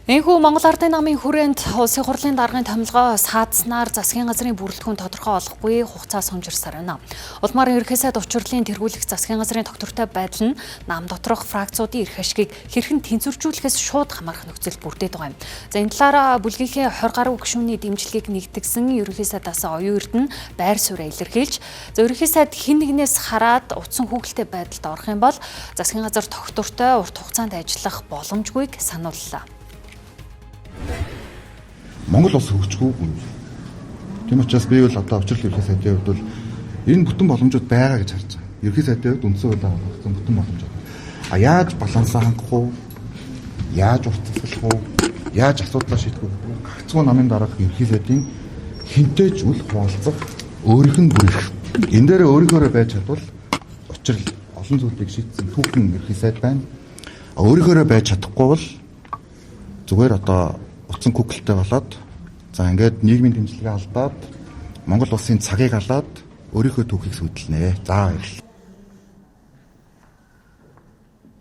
Энэхүү Монгол Ардын намын хүрээнд улсын хурлын даргын томилгоо саадснаар засгийн газрын бүрэлдэхүүн тодорхой олохгүй хугацаа сумжирсаар байна. Улмаар ерөнхий сайд учрлын тэргүүлэх засгийн газрын доктортой байдал нь нам доторх фракцуудын эрх ашгийг хэрхэн тэнцвэржүүлэхээс шууд хамаарах нөхцөл бүрдээд байгаа юм. За энэ талаараа бүлгийнхээ 20 гаруй гишүүний дэмжлэгийг нэгтгэсэн ерөнхий сайдаас оюун эрдэнэ байр сууриа илэрхийлж, ерөнхий сайд хэн нэгнээс хараад утсан хүүхэлтэй байдалд орох юм бол засгийн газар доктортой урт хугацаанд ажиллах боломжгүйг санууллаа. Монгол улс хөгжихгүй юм. Тийм учраас би бол одоо учрал ерөнхий сайдын хувьд бол энэ бүтэн боломжууд байгаа гэж харж байгаа. Ерөнхий сайдын хувьд үндсэн хуулиар гаргасан бүтэн боломжууд. Яаж балансаа хангах уу? Яаж уртцлах уу? Яаж асуудлаа шийдэх үү? Гагцгүй намын дараах ерөнхий сайдын хинтээж үл хуваалцах өөрийнх нь бүрэх. Энэ дээр өөрийнхөө байж чадвал учрал олон зүйлийг шийдсэн түүхэн ерөнхий сайд байна. Өөрийнхөө байж чадахгүй бол зүгээр одоо утсан күгэлтэй болоод за ингээд нийгмийн дэмжлэгээ алдаад Монгол улсын цагийг алаад өөрийнхөө түүхийг сүйдэлнэ. За баярлалаа.